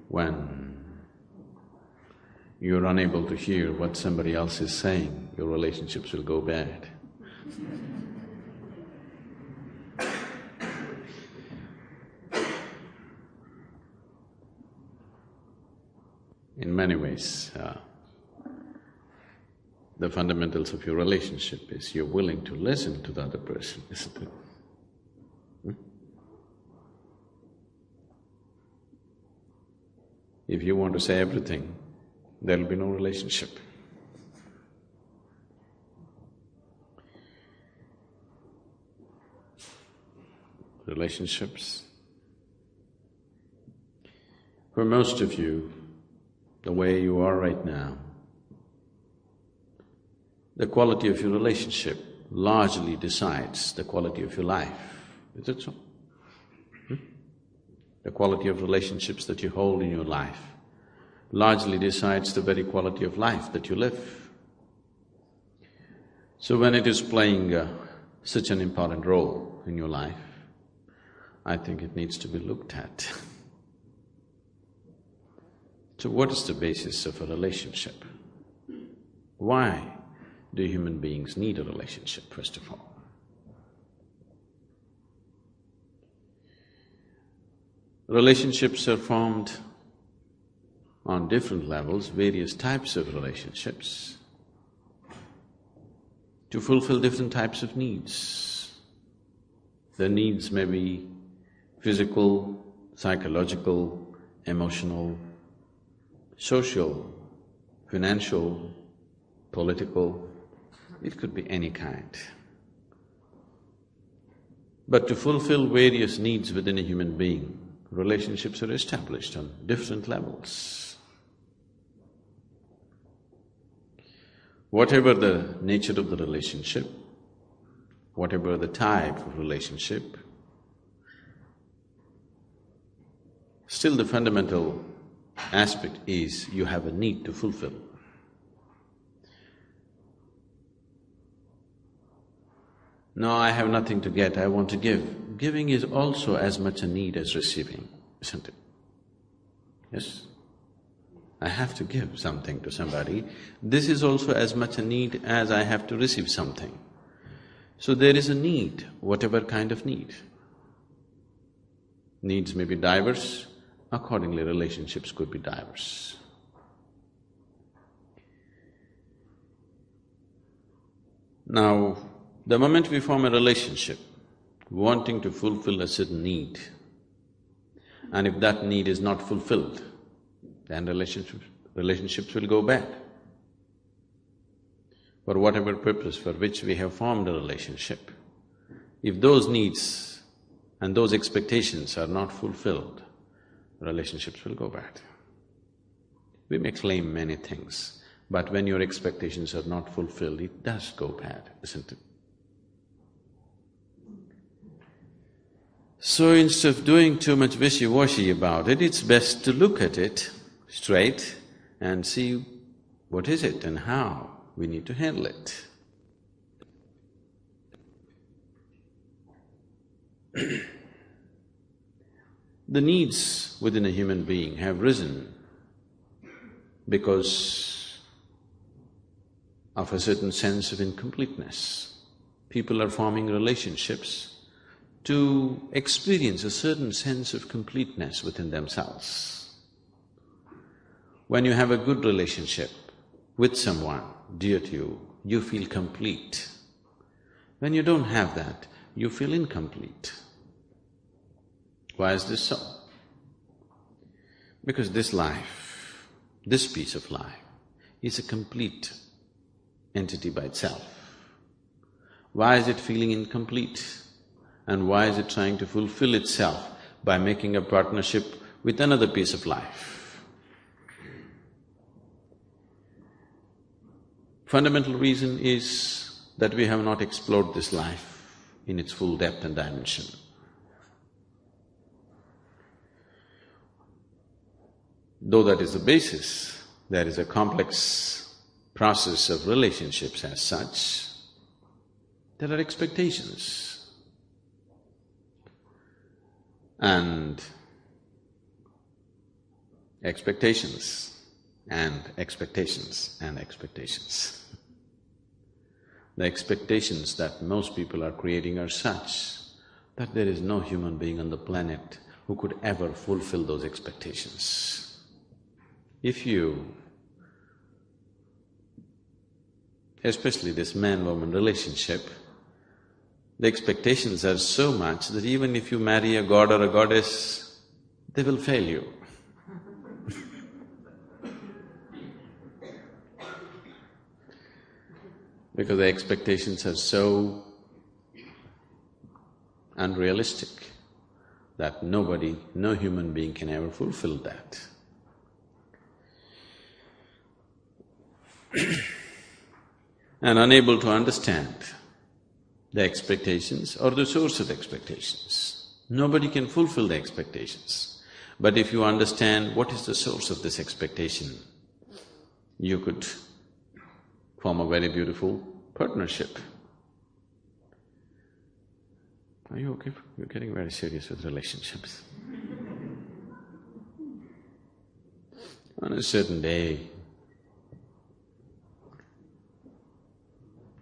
when you're unable to hear what somebody else is saying, your relationships will go bad. In many ways, the fundamentals of your relationship is you're willing to listen to the other person, isn't it? If you want to say everything, there'll be no relationship. Relationships. For most of you, the way you are right now, the quality of your relationship largely decides the quality of your life. Is it so? The quality of relationships that you hold in your life largely decides the very quality of life that you live. So when it is playing such an important role in your life, I think it needs to be looked at. So what is the basis of a relationship? Why do human beings need a relationship, first of all? Relationships are formed on different levels, various types of relationships, to fulfill different types of needs. The needs may be physical, psychological, emotional, social, financial, political, it could be any kind. But to fulfill various needs within a human being, relationships are established on different levels. Whatever the nature of the relationship, whatever the type of relationship, still the fundamental aspect is you have a need to fulfill. No, I have nothing to get, I want to give. Giving is also as much a need as receiving, isn't it? Yes? I have to give something to somebody. This is also as much a need as I have to receive something. So there is a need, whatever kind of need. Needs may be diverse, accordingly relationships could be diverse. Now, the moment we form a relationship, wanting to fulfill a certain need, and if that need is not fulfilled, then relationships will go bad. For whatever purpose for which we have formed a relationship, if those needs and those expectations are not fulfilled, relationships will go bad. We may claim many things, but when your expectations are not fulfilled, it does go bad, isn't it? So instead of doing too much wishy-washy about it, it's best to look at it straight and see what is it and how we need to handle it. The needs within a human being have risen because of a certain sense of incompleteness. People are forming relationships to experience a certain sense of completeness within themselves. When you have a good relationship with someone dear to you, you feel complete. When you don't have that, you feel incomplete. Why is this so? Because this life, this piece of life, is a complete entity by itself. Why is it feeling incomplete? And why is it trying to fulfill itself by making a partnership with another piece of life? Fundamental reason is that we have not explored this life in its full depth and dimension. Though that is the basis, there is a complex process of relationships as such. There are expectations. And Expectations and expectations and expectations. The expectations that most people are creating are such that there is no human being on the planet who could ever fulfill those expectations. If you, especially this man-woman relationship, the expectations are so much that even if you marry a god or a goddess, they will fail you. Because the expectations are so unrealistic that nobody, no human being can ever fulfill that. And unable to understand the expectations or the source of the expectations. Nobody can fulfill the expectations. But if you understand what is the source of this expectation, you could form a very beautiful partnership. Are you okay? You're getting very serious with relationships. On a certain day,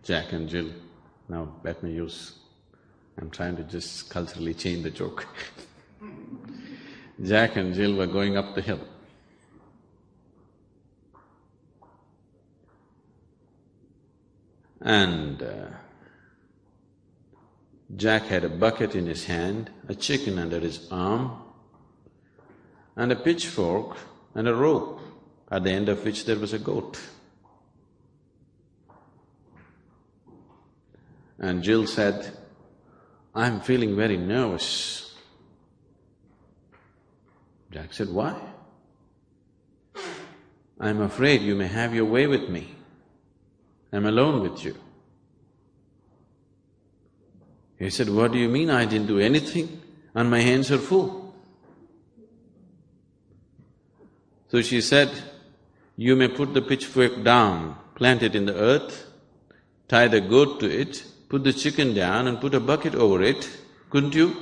Jack and Jill, now let me use… I'm trying to just culturally change the joke. Jack and Jill were going up the hill. And Jack had a bucket in his hand, a chicken under his arm, and a pitchfork and a rope, at the end of which there was a goat. And Jill said, "I'm feeling very nervous." Jack said, "Why?" "I'm afraid you may have your way with me. I'm alone with you." He said, "What do you mean? I didn't do anything and my hands are full." So she said, "You may put the pitchfork down, plant it in the earth, tie the goat to it, put the chicken down and put a bucket over it, couldn't you?"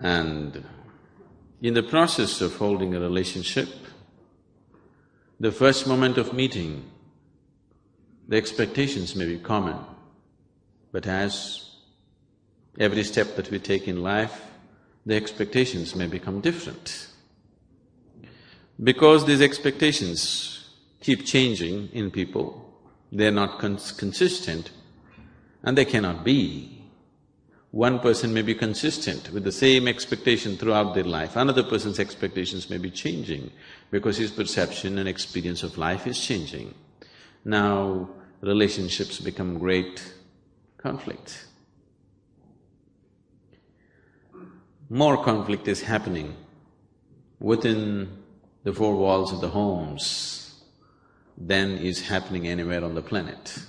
And in the process of holding a relationship, the first moment of meeting, the expectations may be common, but as every step that we take in life, the expectations may become different. Because these expectations keep changing in people, they're not consistent and they cannot be. One person may be consistent with the same expectation throughout their life, another person's expectations may be changing because his perception and experience of life is changing. Now, relationships become great conflict. More conflict is happening within the four walls of the homes than is happening anywhere on the planet.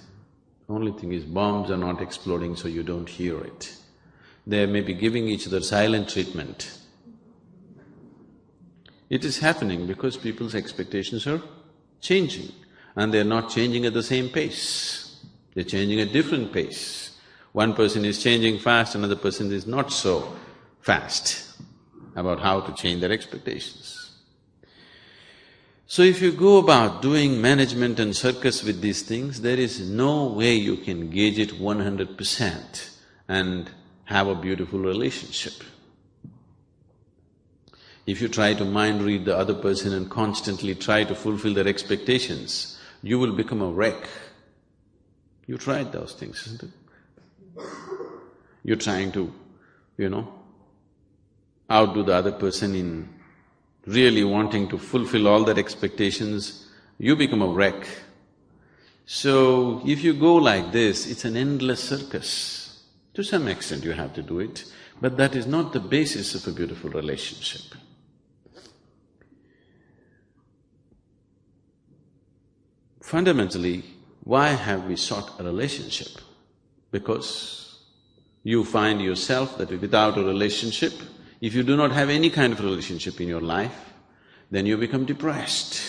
Only thing is, bombs are not exploding, so you don't hear it. They may be giving each other silent treatment. It is happening because people's expectations are changing and they're not changing at the same pace. They're changing at different pace. One person is changing fast, another person is not so fast about how to change their expectations. So if you go about doing management and circus with these things, there is no way you can gauge it 100% and have a beautiful relationship. If you try to mind read the other person and constantly try to fulfill their expectations, you will become a wreck. You tried those things, isn't it? You're trying to, outdo the other person in really wanting to fulfill all their expectations, you become a wreck. So, if you go like this, it's an endless circus. To some extent you have to do it, but that is not the basis of a beautiful relationship. Fundamentally, why have we sought a relationship? Because you find yourself that without a relationship, if you do not have any kind of relationship in your life, then you become depressed.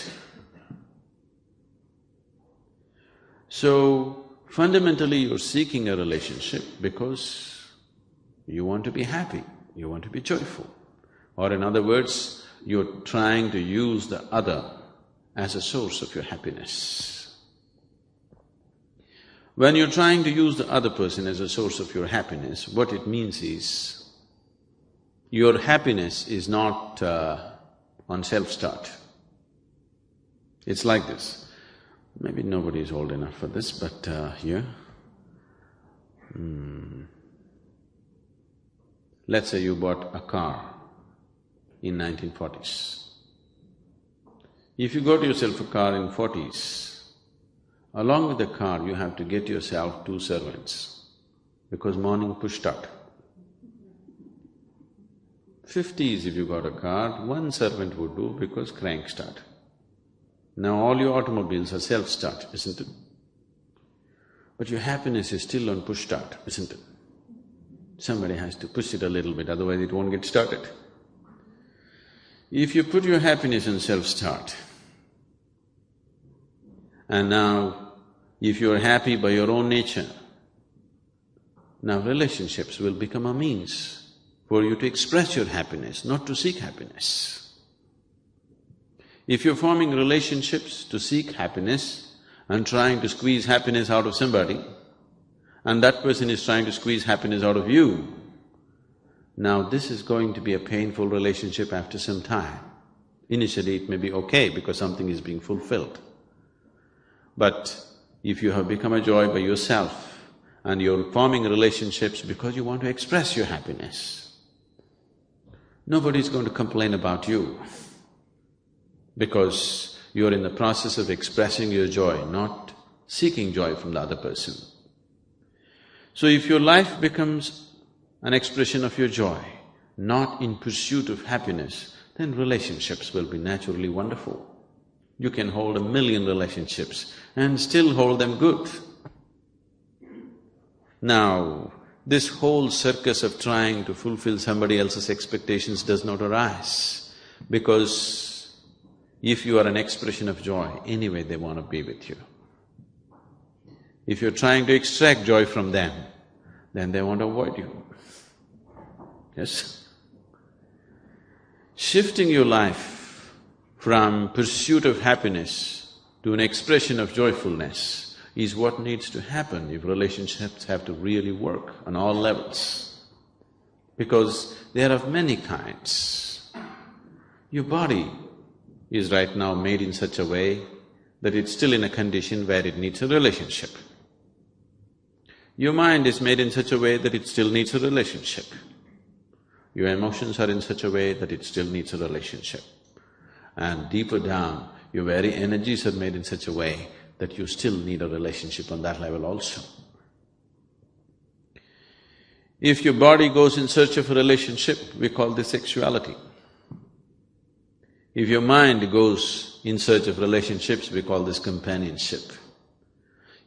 So, fundamentally you're seeking a relationship because you want to be happy, you want to be joyful. Or in other words, you're trying to use the other as a source of your happiness. When you're trying to use the other person as a source of your happiness, what it means is, your happiness is not on self-start. It's like this. Maybe nobody is old enough for this, but here… Let's say you bought a car in 1940s. If you got yourself a car in 40s, along with the car you have to get yourself 2 servants, because morning push start. 50s if you got a car, 1 servant would do because crank start. Now all your automobiles are self-start, isn't it? But your happiness is still on push start, isn't it? Somebody has to push it a little bit, otherwise it won't get started. If you put your happiness on self-start, and now if you're happy by your own nature, now relationships will become a means for you to express your happiness, not to seek happiness. If you're forming relationships to seek happiness and trying to squeeze happiness out of somebody, and that person is trying to squeeze happiness out of you, now this is going to be a painful relationship after some time. Initially it may be okay because something is being fulfilled. But if you have become a joy by yourself and you're forming relationships because you want to express your happiness, nobody's going to complain about you because you're in the process of expressing your joy, not seeking joy from the other person. So if your life becomes an expression of your joy, not in pursuit of happiness, then relationships will be naturally wonderful. You can hold 1,000,000 relationships and still hold them good. Now, this whole circus of trying to fulfill somebody else's expectations does not arise, because if you are an expression of joy, anyway they want to be with you. If you're trying to extract joy from them, then they want to avoid you. Yes? Shifting your life from pursuit of happiness to an expression of joyfulness is what needs to happen if relationships have to really work on all levels. Because they are of many kinds. Your body is right now made in such a way that it's still in a condition where it needs a relationship. Your mind is made in such a way that it still needs a relationship. Your emotions are in such a way that it still needs a relationship. And deeper down, your very energies are made in such a way that you still need a relationship on that level also. If your body goes in search of a relationship, we call this sexuality. If your mind goes in search of relationships, we call this companionship.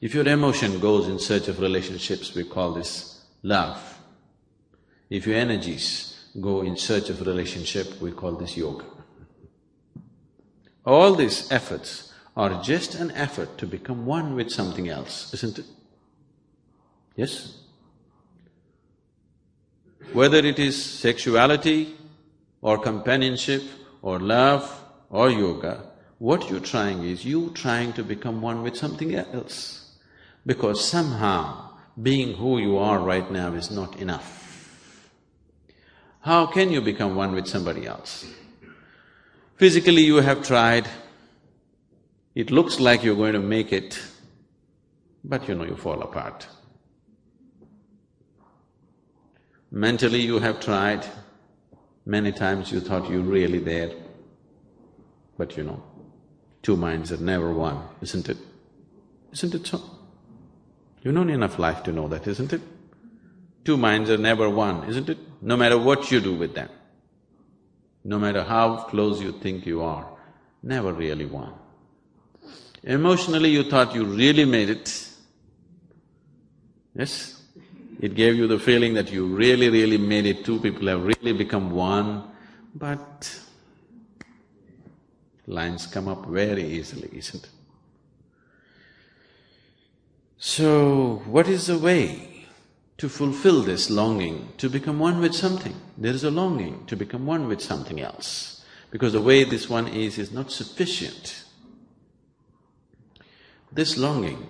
If your emotion goes in search of relationships, we call this love. If your energies go in search of relationship, we call this yoga. All these efforts are just an effort to become one with something else, isn't it? Yes? Whether it is sexuality or companionship or love or yoga, what you're trying is, you're trying to become one with something else. Because somehow, being who you are right now is not enough. How can you become one with somebody else? Physically you have tried, it looks like you're going to make it, but you fall apart. Mentally you have tried, many times you thought you're really there, but two minds are never one, isn't it? Isn't it so? You've known enough life to know that, isn't it? Two minds are never one, isn't it? No matter what you do with them, no matter how close you think you are, never really one. Emotionally you thought you really made it, yes? It gave you the feeling that you really made it, two people have really become one, but Lines come up very easily, isn't it? So, what is the way to fulfill this longing, to become one with something? There is a longing to become one with something else, because the way this one is not sufficient. This longing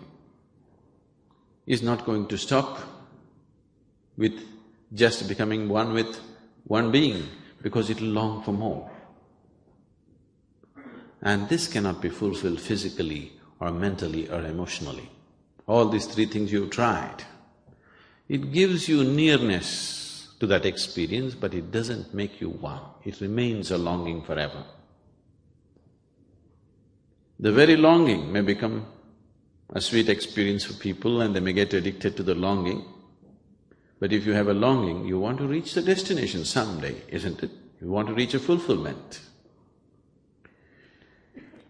is not going to stop with just becoming one with one being, because it'll long for more. And this cannot be fulfilled physically or mentally or emotionally. All these three things you've tried. It gives you nearness to that experience, but it doesn't make you one. It remains a longing forever. The very longing may become a sweet experience for people and they may get addicted to the longing. But if you have a longing, you want to reach the destination someday, isn't it? You want to reach a fulfillment.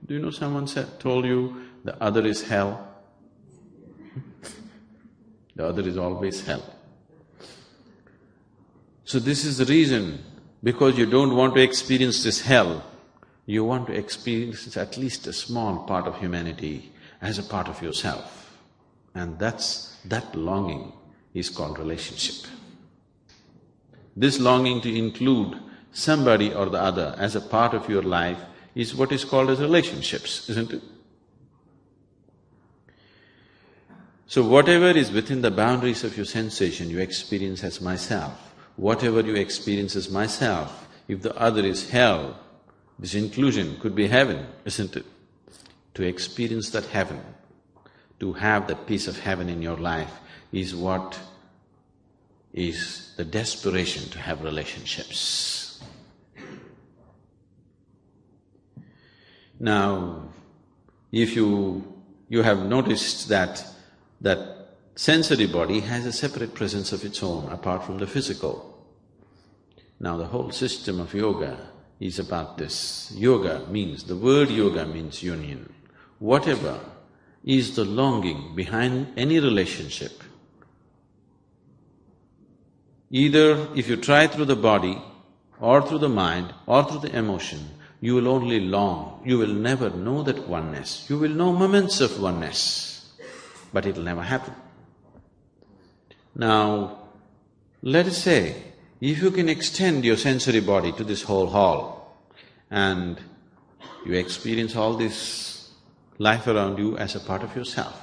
Do you know someone told you the other is hell? The other is always hell. So this is the reason, because you don't want to experience this hell, you want to experience at least a small part of humanity as a part of yourself. And that longing is called relationship. This longing to include somebody or the other as a part of your life is what is called as relationships, isn't it? So whatever is within the boundaries of your sensation, you experience as myself. Whatever you experience as myself, if the other is hell, this inclusion could be heaven, isn't it? To experience that heaven, to have that piece of heaven in your life is what is the desperation to have relationships. Now, if you have noticed that sensory body has a separate presence of its own apart from the physical. Now the whole system of yoga is about this. The word yoga means union. Whatever is the longing behind any relationship, either if you try through the body or through the mind or through the emotion, you will only long, you will never know that oneness. You will know moments of oneness, but it'll never happen. Now, let us say, if you can extend your sensory body to this whole hall and you experience all this life around you as a part of yourself,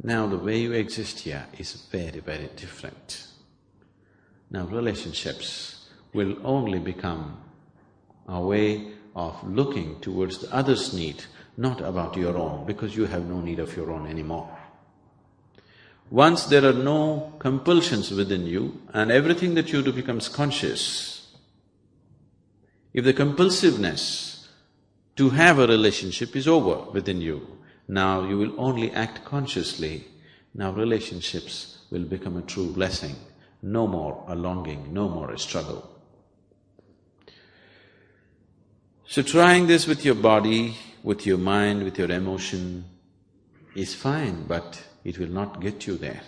now the way you exist here is very, very different. Now relationships will only become a way of looking towards the other's need, not about your own, because you have no need of your own anymore. Once there are no compulsions within you and everything that you do becomes conscious, if the compulsiveness to have a relationship is over within you, now you will only act consciously. Now relationships will become a true blessing, no more a longing, no more a struggle. So trying this with your body, with your mind, with your emotion is fine, but it will not get you there.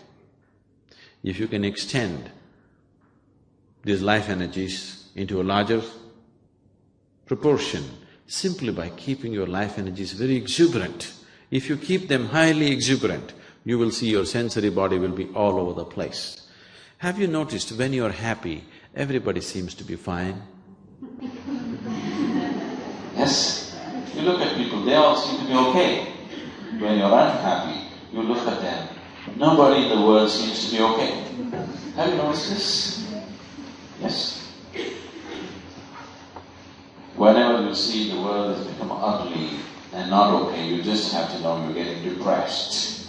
If you can extend these life energies into a larger proportion, simply by keeping your life energies very exuberant, if you keep them highly exuberant, you will see your sensory body will be all over the place. Have you noticed when you're happy, everybody seems to be fine? Yes, you look at people, they all seem to be okay. When you're unhappy, you look at them, nobody in the world seems to be okay. Have you noticed this? Yes? Whenever you see the world has become ugly and not okay, you just have to know you're getting depressed.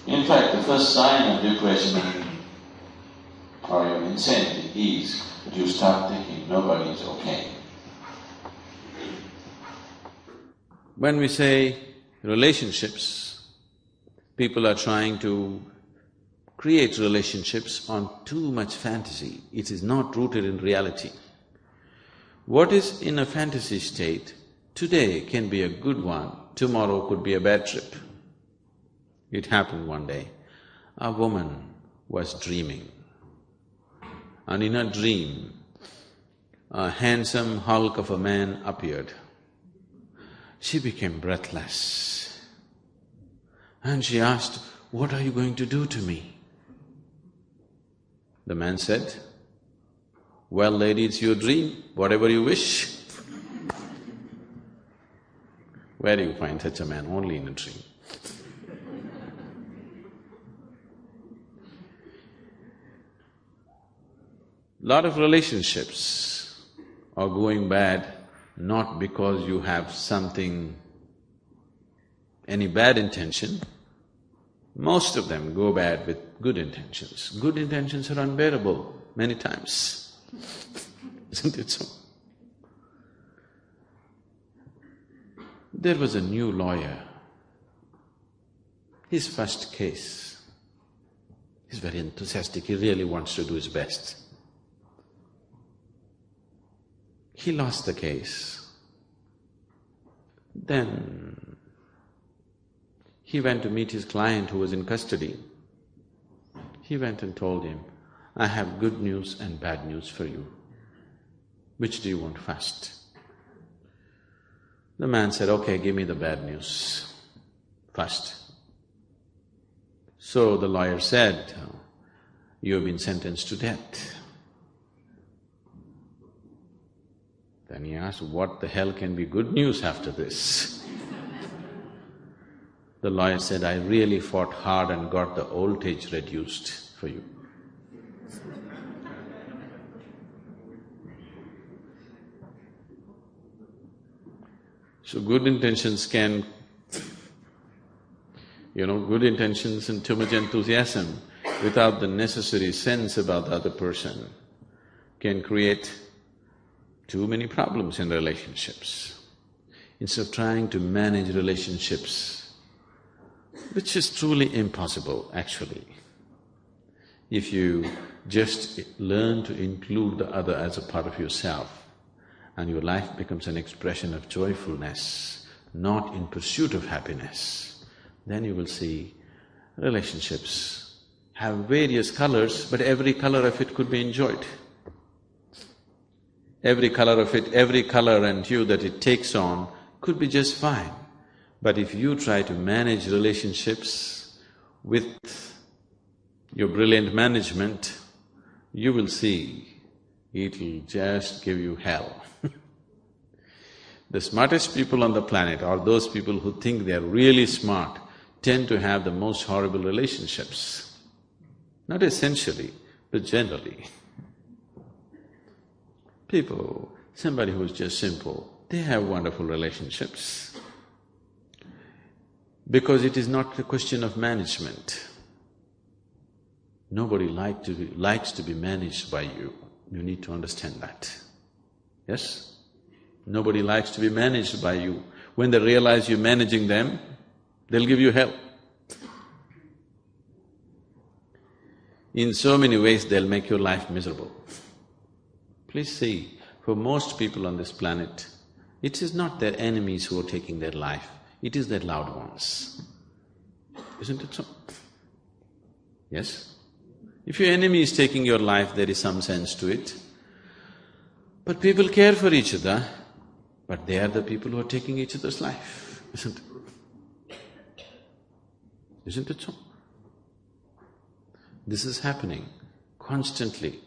In fact, the first sign of depression or your insanity is that you start thinking nobody is okay. When we say relationships, people are trying to create relationships on too much fantasy. It is not rooted in reality. What is in a fantasy state today can be a good one, tomorrow could be a bad trip. It happened one day. A woman was dreaming, and in her dream, a handsome hulk of a man appeared. She became breathless and she asked, "What are you going to do to me?" The man said, "Well, lady, it's your dream, whatever you wish." Where do you find such a man? Only in a dream. Lot of relationships are going bad not because you have any bad intention. Most of them go bad with good intentions. Good intentions are unbearable many times, isn't it so? There was a new lawyer. His first case, he's very enthusiastic, he really wants to do his best. He lost the case. Then he went to meet his client who was in custody. He went and told him, "I have good news and bad news for you. Which do you want first?" The man said, "Okay, give me the bad news first." So the lawyer said, "You have been sentenced to death." Then he asked, "What the hell can be good news after this?" The lawyer said, "I really fought hard and got the old age reduced for you." So good intentions can… good intentions and too much enthusiasm without the necessary sense about the other person can create too many problems in relationships. Instead of trying to manage relationships, which is truly impossible actually, if you just learn to include the other as a part of yourself, and your life becomes an expression of joyfulness, not in pursuit of happiness, then you will see relationships have various colors, but every color of it could be enjoyed. Every color of it, every color and hue that it takes on could be just fine. But if you try to manage relationships with your brilliant management, you will see it'll just give you hell. The smartest people on the planet, or those people who think they're really smart, tend to have the most horrible relationships. Not essentially, but generally. Somebody who's just simple, they have wonderful relationships. Because it is not a question of management. Nobody likes to be managed by you. You need to understand that. Yes? Nobody likes to be managed by you. When they realize you're managing them, they'll give you hell. In so many ways, they'll make your life miserable. Please see, for most people on this planet, it is not their enemies who are taking their life, it is their loved ones. Isn't it so? Yes? If your enemy is taking your life, there is some sense to it. But people care for each other, but they are the people who are taking each other's life, isn't it? Isn't it so? This is happening constantly.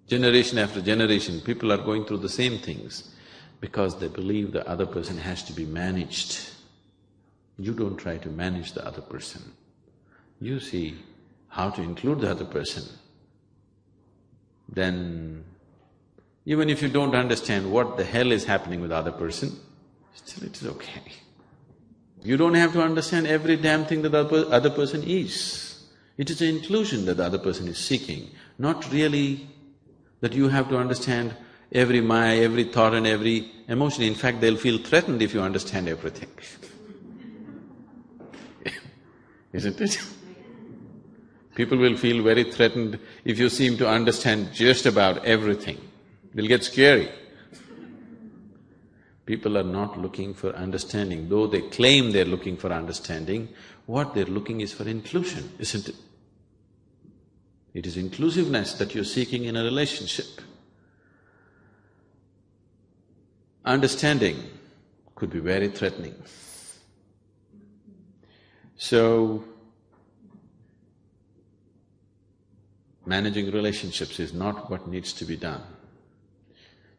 Generation after generation, people are going through the same things because they believe the other person has to be managed. You don't try to manage the other person. You see how to include the other person. Then, even if you don't understand what the hell is happening with the other person, still it is okay. You don't have to understand every damn thing that the other person is. It is the inclusion that the other person is seeking, not really that you have to understand every maya, every thought and every emotion. In fact, they'll feel threatened if you understand everything. Isn't it? People will feel very threatened if you seem to understand just about everything. They'll get scary. People are not looking for understanding, though they claim they're looking for understanding, what they're looking is for inclusion, isn't it? It is inclusiveness that you're seeking in a relationship. understanding could be very threatening. So, managing relationships is not what needs to be done.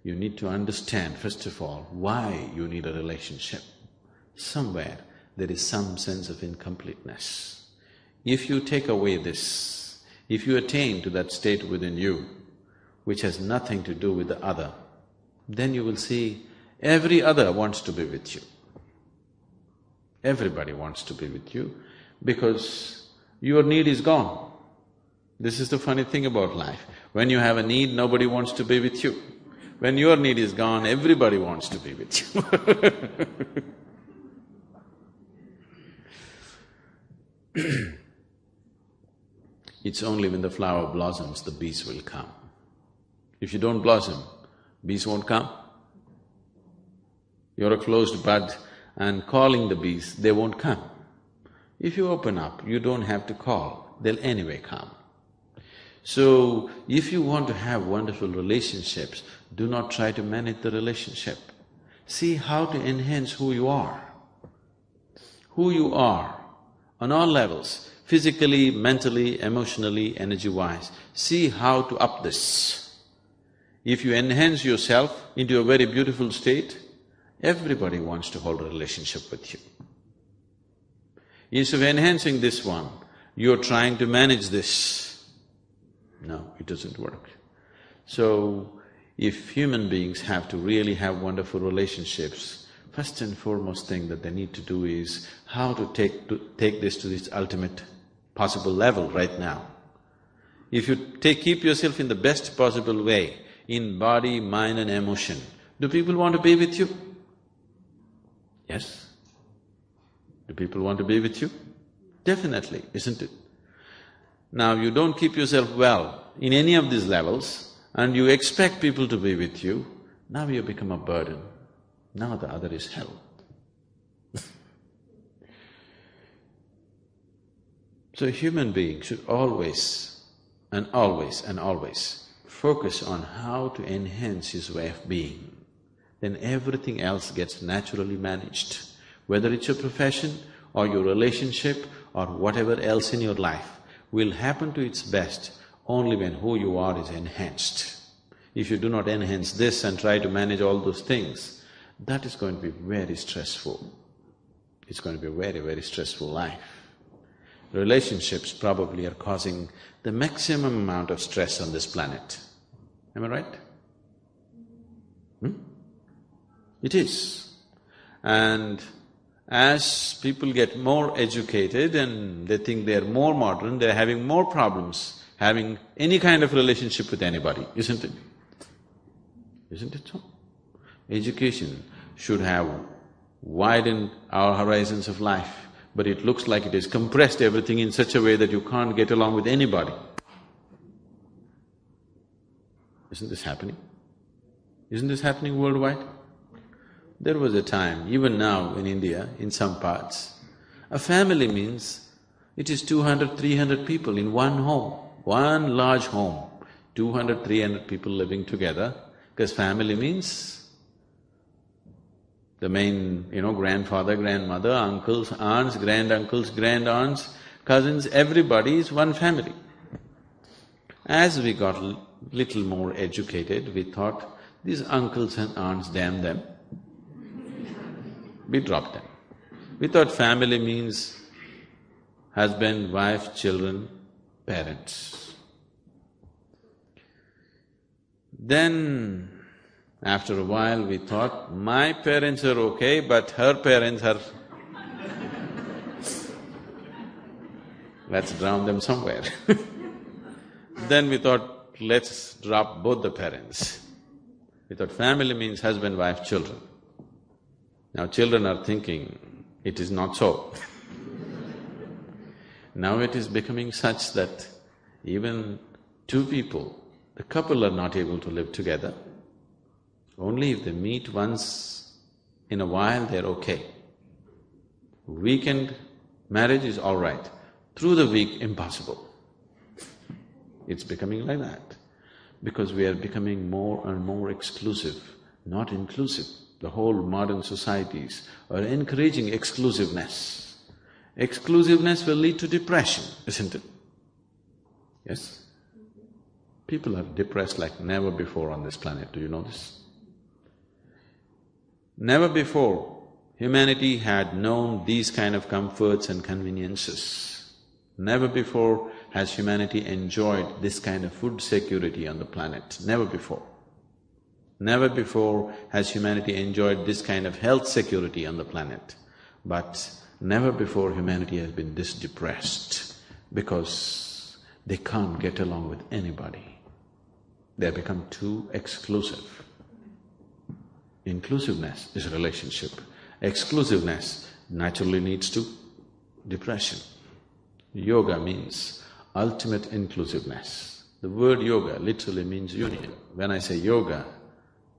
You need to understand, first of all, why you need a relationship. Somewhere there is some sense of incompleteness. If you take away this, if you attain to that state within you, which has nothing to do with the other, then you will see every other wants to be with you. Everybody wants to be with you because your need is gone. This is the funny thing about life. When you have a need, nobody wants to be with you. When your need is gone, everybody wants to be with you. It's only when the flower blossoms, the bees will come. If you don't blossom, bees won't come. You're a closed bud and calling the bees, they won't come. If you open up, you don't have to call, they'll anyway come. So, if you want to have wonderful relationships, do not try to manage the relationship. See how to enhance who you are. Who you are on all levels, physically, mentally, emotionally, energy-wise. See how to up this. If you enhance yourself into a very beautiful state, everybody wants to hold a relationship with you. Instead of enhancing this one, you're trying to manage this. No, it doesn't work. So, if human beings have to really have wonderful relationships, first and foremost thing that they need to do is how to take this to its ultimate possible level right now. If you keep yourself in the best possible way, in body, mind and emotion, do people want to be with you? Yes? Do people want to be with you? Definitely, isn't it? Now, you don't keep yourself well in any of these levels and you expect people to be with you, now you become a burden. Now the other is hell. So human beings should always and always and always focus on how to enhance his way of being. Then everything else gets naturally managed. Whether it's your profession or your relationship or whatever else in your life will happen to its best only when who you are is enhanced. If you do not enhance this and try to manage all those things, that is going to be very stressful. It's going to be a very, very stressful life. Relationships probably are causing the maximum amount of stress on this planet. Am I right? It is. And as people get more educated and they think they're more modern, they're having more problems having any kind of relationship with anybody, isn't it? Isn't it so? Education should have widened our horizons of life, but it looks like it has compressed everything in such a way that you can't get along with anybody. Isn't this happening? Isn't this happening worldwide? There was a time, even now in India, in some parts, a family means it is 200, 300 people in one home, one large home, 200, 300 people living together, because family means the main, grandfather, grandmother, uncles, aunts, granduncles, grandaunts, cousins, everybody is one family. As we got little more educated, we thought, these uncles and aunts, damn them. We dropped them. We thought family means husband, wife, children, parents. Then, after a while we thought, my parents are okay, but her parents are… let's drown them somewhere. Then we thought, let's drop both the parents. We thought family means husband, wife, children. Now children are thinking, it is not so. Now it is becoming such that even two people, the couple are not able to live together. Only if they meet once in a while, they're okay. Weekend marriage is all right, through the week, impossible. It's becoming like that, because we are becoming more and more exclusive, not inclusive. The whole modern societies are encouraging exclusiveness. Exclusiveness will lead to depression, isn't it? Yes? People are depressed like never before on this planet, do you know this? Never before humanity had known these kind of comforts and conveniences. Never before has humanity enjoyed this kind of food security on the planet, never before. Never before has humanity enjoyed this kind of health security on the planet. But never before humanity has been this depressed because they can't get along with anybody. They have become too exclusive. Inclusiveness is a relationship. Exclusiveness naturally leads to depression. Yoga means ultimate inclusiveness. The word yoga literally means union. When I say yoga,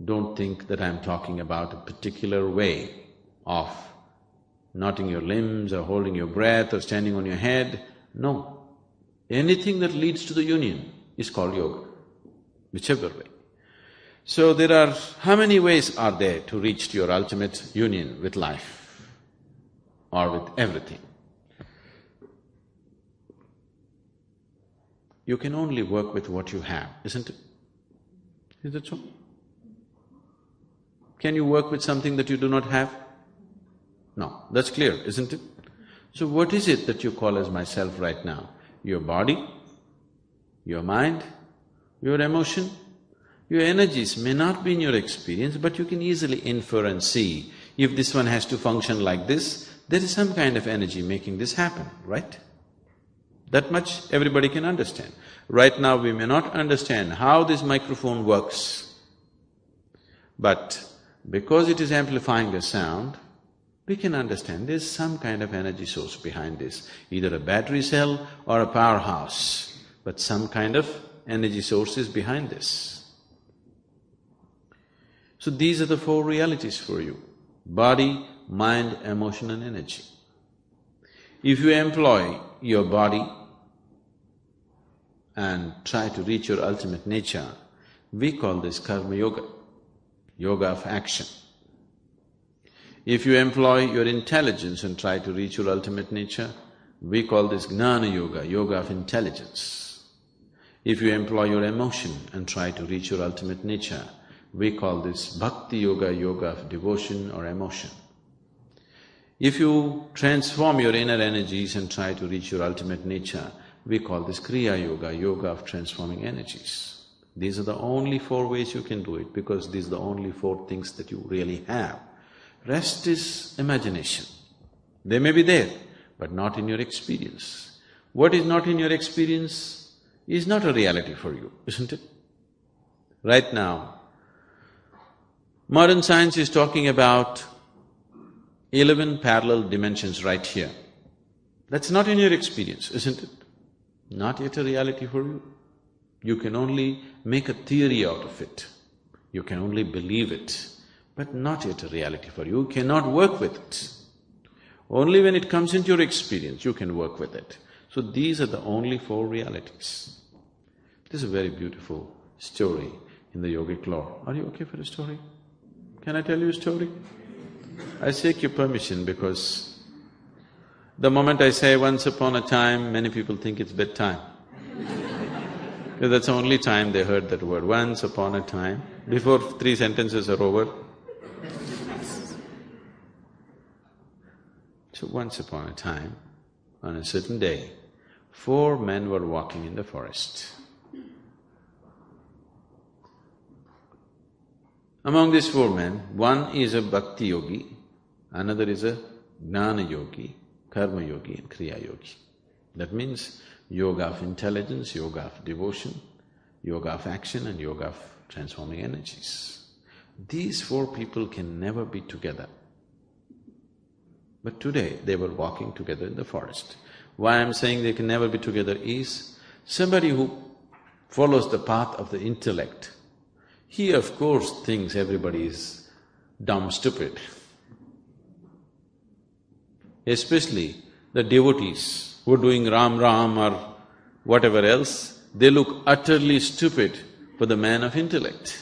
don't think that I'm talking about a particular way of knotting your limbs or holding your breath or standing on your head. No. Anything that leads to the union is called yoga, whichever way. So there are… how many ways are there to reach to your ultimate union with life or with everything? You can only work with what you have, isn't it? Is that so? Can you work with something that you do not have? No, that's clear, isn't it? So what is it that you call as myself right now? Your body, your mind, your emotion, your energies may not be in your experience, but you can easily infer and see, if this one has to function like this, there is some kind of energy making this happen, right? That much everybody can understand. Right now we may not understand how this microphone works, but because it is amplifying the sound, we can understand there's some kind of energy source behind this, either a battery cell or a powerhouse, but some kind of energy source is behind this. So these are the four realities for you: body, mind, emotion and energy. If you employ your body and try to reach your ultimate nature, we call this karma yoga, yoga of action. If you employ your intelligence and try to reach your ultimate nature, we call this gnana yoga, yoga of intelligence. If you employ your emotion and try to reach your ultimate nature, we call this bhakti yoga, yoga of devotion or emotion. If you transform your inner energies and try to reach your ultimate nature, we call this kriya yoga, yoga of transforming energies. These are the only four ways you can do it, because these are the only four things that you really have. Rest is imagination. They may be there, but not in your experience. What is not in your experience is not a reality for you, isn't it? Right now, modern science is talking about 11 parallel dimensions right here. That's not in your experience, isn't it? Not yet a reality for you. You can only make a theory out of it. You can only believe it, but not yet a reality for you. You cannot work with it. Only when it comes into your experience, you can work with it. So these are the only four realities. This is a very beautiful story in the yogic lore. Are you okay for a story? Can I tell you a story? I seek your permission because the moment I say once upon a time, many people think it's bedtime. Because that's the only time they heard that word, once upon a time. Before 3 sentences are over. So once upon a time, on a certain day, 4 men were walking in the forest. Among these 4 men, one is a bhakti yogi, another is a gnana yogi, karma yogi and kriya yogi. That means yoga of intelligence, yoga of devotion, yoga of action and yoga of transforming energies. These 4 people can never be together. But today they were walking together in the forest. Why I'm saying they can never be together is, somebody who follows the path of the intellect, he of course thinks everybody is dumb, stupid. Especially the devotees who are doing Ram Ram or whatever else, they look utterly stupid for the man of intellect.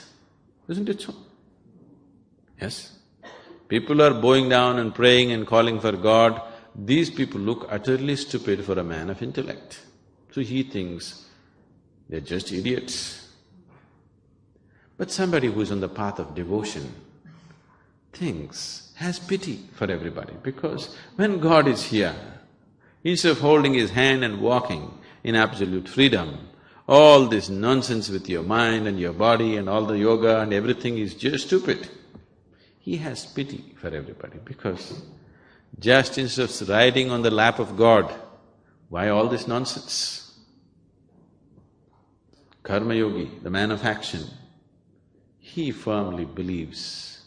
Isn't it so? Yes? People are bowing down and praying and calling for God. These people look utterly stupid for a man of intellect. So he thinks they're just idiots. But somebody who's on the path of devotion has pity for everybody, because when God is here, instead of holding His hand and walking in absolute freedom, all this nonsense with your mind and your body and all the yoga and everything is just stupid. He has pity for everybody, because just instead of riding on the lap of God, why all this nonsense? Karma yogi, the man of action, he firmly believes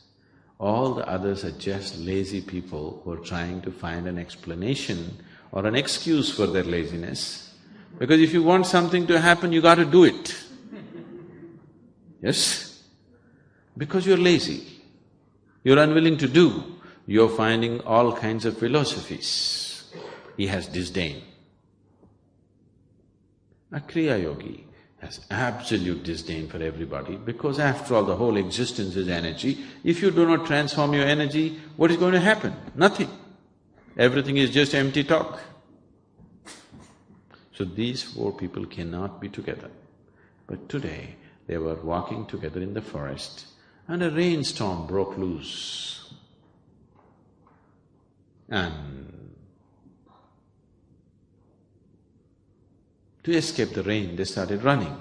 all the others are just lazy people who are trying to find an explanation or an excuse for their laziness. Because if you want something to happen, you got to do it. Yes? Because you're lazy, you're unwilling to do, you're finding all kinds of philosophies. He has disdain. A Kriya yogi has absolute disdain for everybody, because after all, the whole existence is energy. If you do not transform your energy, what is going to happen? Nothing. Everything is just empty talk. So these four people cannot be together. But today, they were walking together in the forest and a rainstorm broke loose. And to escape the rain, they started running.